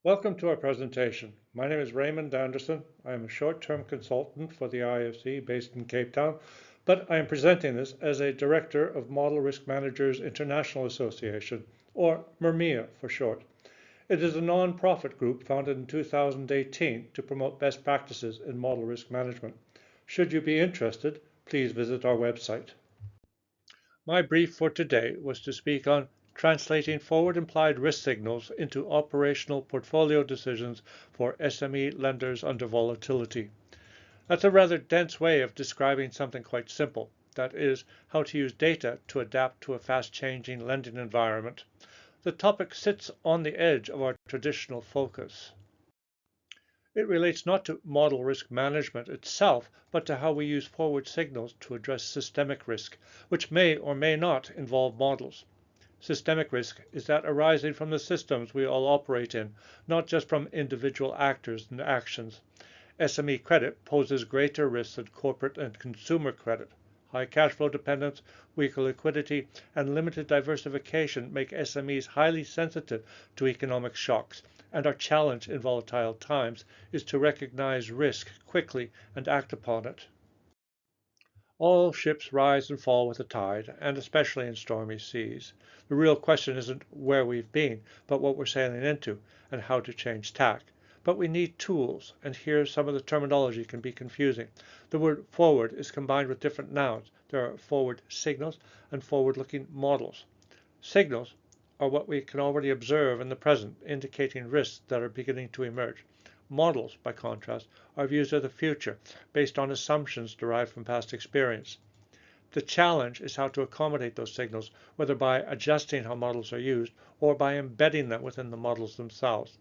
Welcome to our presentation. My name is Raymond Anderson. I am a short-term consultant for the IFC based in Cape Town, but I am presenting this as a director of Model Risk Managers International Association, or MERMIA for short. It is a non-profit group founded in 2018 to promote best practices in model risk management. Should you be interested, please visit our website. My brief for today was to speak on translating forward-implied risk signals into operational portfolio decisions for SME lenders under volatility. That's a rather dense way of describing something quite simple. That is, how to use data to adapt to a fast-changing lending environment. The topic sits on the edge of our traditional focus. It relates not to model risk management itself, but to how we use forward signals to address systemic risk, which may or may not involve models. Systemic risk is that arising from the systems we all operate in, not just from individual actors and actions. SME credit poses greater risks than corporate and consumer credit. High cash flow dependence, weaker liquidity, and limited diversification make SMEs highly sensitive to economic shocks, and our challenge in volatile times is to recognize risk quickly and act upon it. All ships rise and fall with the tide, and especially in stormy seas. The real question isn't where we've been, but what we're sailing into and how to change tack. But we need tools, and here some of the terminology can be confusing. The word forward is combined with different nouns. There are forward signals and forward-looking models. Signals are what we can already observe in the present, indicating risks that are beginning to emerge. Models, by contrast, are views of the future based on assumptions derived from past experience. The challenge is how to accommodate those signals, whether by adjusting how models are used or by embedding them within the models themselves.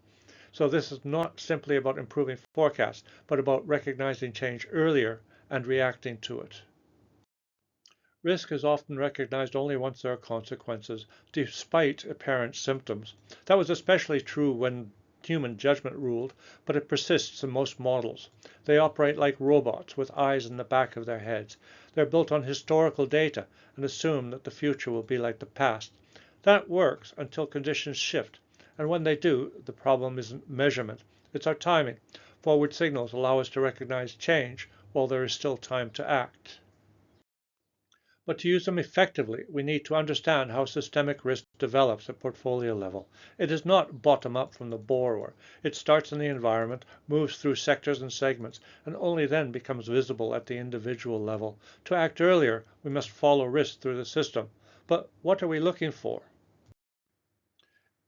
So this is not simply about improving forecasts, but about recognizing change earlier and reacting to it. Risk is often recognized only once there are consequences, despite apparent symptoms. That was especially true when human judgment ruled, but it persists in most models. They operate like robots with eyes in the back of their heads. They're built on historical data and assume that the future will be like the past. That works until conditions shift, and when they do, the problem isn't measurement, it's our timing. Forward signals allow us to recognize change while there is still time to act. But to use them effectively, we need to understand how systemic risk develops at portfolio level. It is not bottom-up from the borrower. It starts in the environment, moves through sectors and segments, and only then becomes visible at the individual level. To act earlier, we must follow risk through the system. But what are we looking for?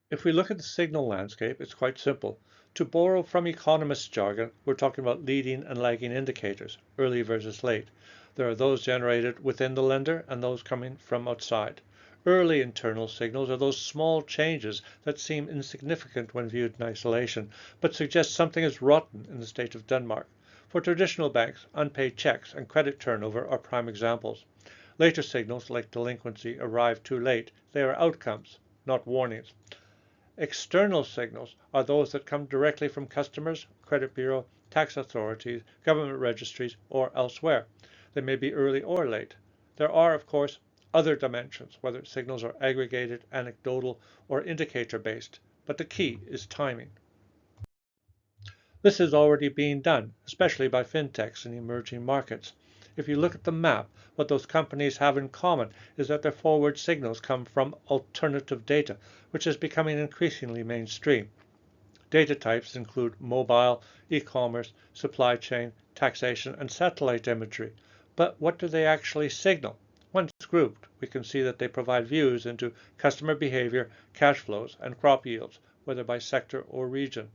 If we look at the signal landscape, it's quite simple. To borrow from economists' jargon, we're talking about leading and lagging indicators, early versus late. There are those generated within the lender and those coming from outside. Early internal signals are those small changes that seem insignificant when viewed in isolation, but suggest something is rotten in the state of Denmark. For traditional banks, unpaid checks and credit turnover are prime examples. Later signals, like delinquency, arrive too late. They are outcomes, not warnings. External signals are those that come directly from customers, credit bureau, tax authorities, government registries, or elsewhere. They may be early or late. There are, of course, other dimensions, whether signals are aggregated, anecdotal, or indicator-based, but the key is timing. This is already being done, especially by fintechs in emerging markets. If you look at the map, what those companies have in common is that their forward signals come from alternative data, which is becoming increasingly mainstream. Data types include mobile, e-commerce, supply chain, taxation, and satellite imagery. But what do they actually signal? Once grouped, we can see that they provide views into customer behavior, cash flows, and crop yields, whether by sector or region.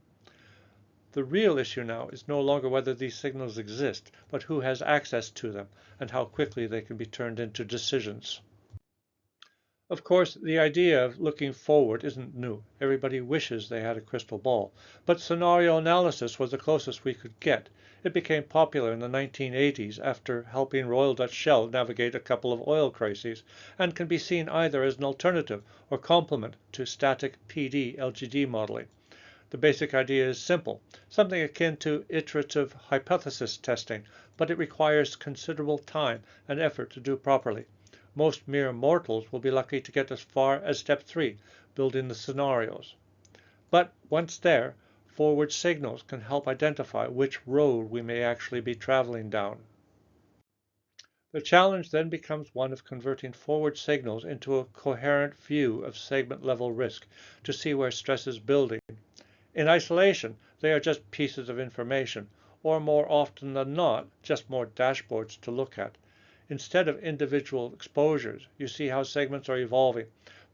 The real issue now is no longer whether these signals exist, but who has access to them and how quickly they can be turned into decisions. Of course, the idea of looking forward isn't new. Everybody wishes they had a crystal ball. But scenario analysis was the closest we could get. It became popular in the 1980s after helping Royal Dutch Shell navigate a couple of oil crises, and can be seen either as an alternative or complement to static PD LGD modeling. The basic idea is simple, something akin to iterative hypothesis testing, but it requires considerable time and effort to do properly. Most mere mortals will be lucky to get as far as step 3, building the scenarios. But once there, forward signals can help identify which road we may actually be traveling down. The challenge then becomes one of converting forward signals into a coherent view of segment-level risk to see where stress is building. In isolation, they are just pieces of information, or more often than not, just more dashboards to look at. Instead of individual exposures, you see how segments are evolving.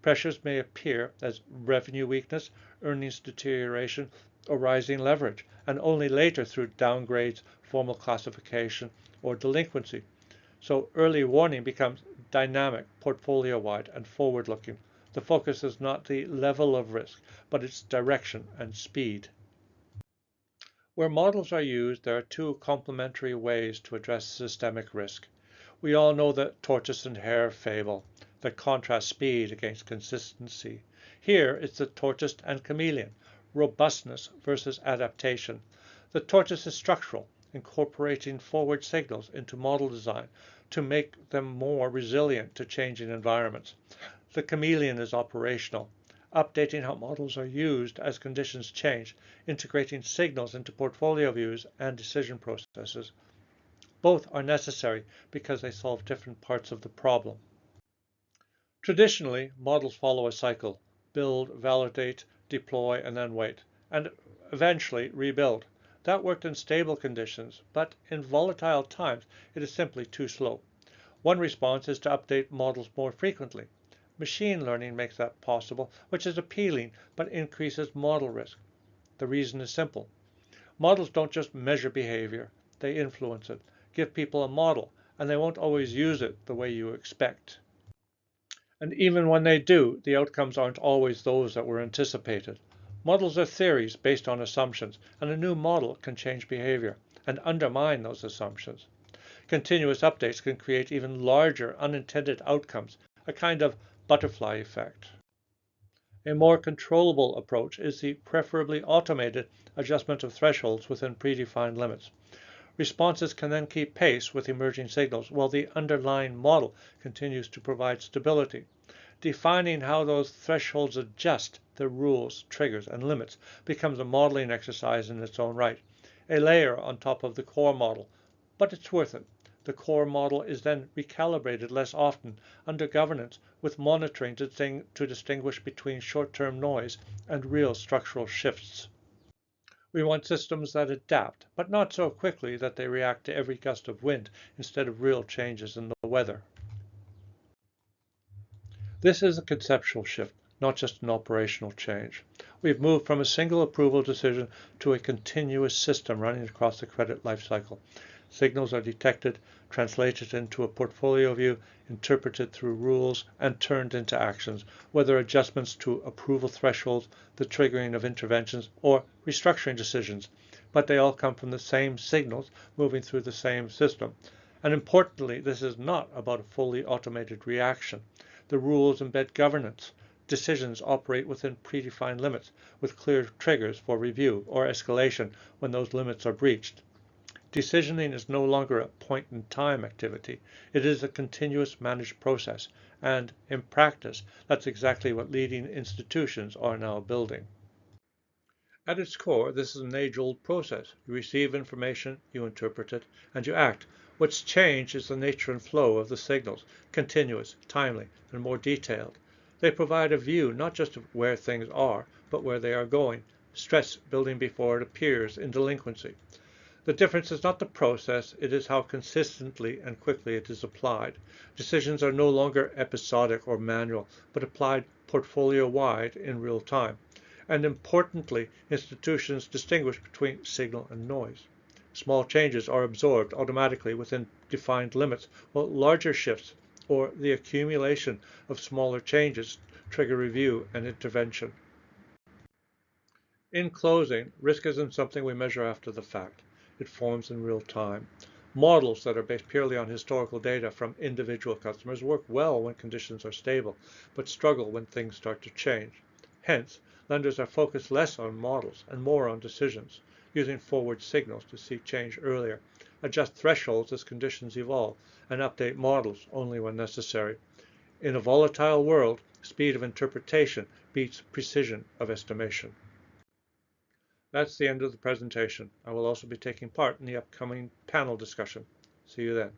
Pressures may appear as revenue weakness, earnings deterioration, or rising leverage, and only later through downgrades, formal classification, or delinquency. So early warning becomes dynamic, portfolio-wide, and forward-looking. The focus is not the level of risk, but its direction and speed. Where models are used, there are two complementary ways to address systemic risk. We all know the tortoise and hare fable that contrasts speed against consistency. Here, it's the tortoise and chameleon, robustness versus adaptation. The tortoise is structural, incorporating forward signals into model design to make them more resilient to changing environments. The chameleon is operational, updating how models are used as conditions change, integrating signals into portfolio views and decision processes. Both are necessary because they solve different parts of the problem. Traditionally, models follow a cycle: build, validate, deploy, and then wait, and eventually rebuild. That worked in stable conditions, but in volatile times, it is simply too slow. One response is to update models more frequently. Machine learning makes that possible, which is appealing, but increases model risk. The reason is simple. Models don't just measure behavior, they influence it. Give people a model, and they won't always use it the way you expect. And even when they do, the outcomes aren't always those that were anticipated. Models are theories based on assumptions, and a new model can change behavior and undermine those assumptions. Continuous updates can create even larger unintended outcomes, a kind of butterfly effect. A more controllable approach is the preferably automated adjustment of thresholds within predefined limits. Responses can then keep pace with emerging signals while the underlying model continues to provide stability. Defining how those thresholds adjust the rules, triggers, and limits becomes a modeling exercise in its own right, a layer on top of the core model, but it's worth it. The core model is then recalibrated less often under governance with monitoring to distinguish between short-term noise and real structural shifts. We want systems that adapt, but not so quickly that they react to every gust of wind instead of real changes in the weather. This is a conceptual shift, not just an operational change. We've moved from a single approval decision to a continuous system running across the credit lifecycle. Signals are detected, translated into a portfolio view, interpreted through rules, and turned into actions, whether adjustments to approval thresholds, the triggering of interventions, or restructuring decisions. But they all come from the same signals moving through the same system. And importantly, this is not about a fully automated reaction. The rules embed governance. Decisions operate within predefined limits, with clear triggers for review or escalation when those limits are breached. Decisioning is no longer a point-in-time activity. It is a continuous managed process, and in practice, that's exactly what leading institutions are now building. At its core, this is an age-old process. You receive information, you interpret it, and you act. What's changed is the nature and flow of the signals, continuous, timely, and more detailed. They provide a view not just of where things are, but where they are going, stress building before it appears in delinquency. The difference is not the process, it is how consistently and quickly it is applied. Decisions are no longer episodic or manual, but applied portfolio-wide in real time. And importantly, institutions distinguish between signal and noise. Small changes are absorbed automatically within defined limits, while larger shifts or the accumulation of smaller changes trigger review and intervention. In closing, risk isn't something we measure after the fact. It forms in real time. Models that are based purely on historical data from individual customers work well when conditions are stable, but struggle when things start to change. Hence, lenders are focused less on models and more on decisions, using forward signals to see change earlier, adjust thresholds as conditions evolve, and update models only when necessary. In a volatile world, speed of interpretation beats precision of estimation. That's the end of the presentation. I will also be taking part in the upcoming panel discussion. See you then.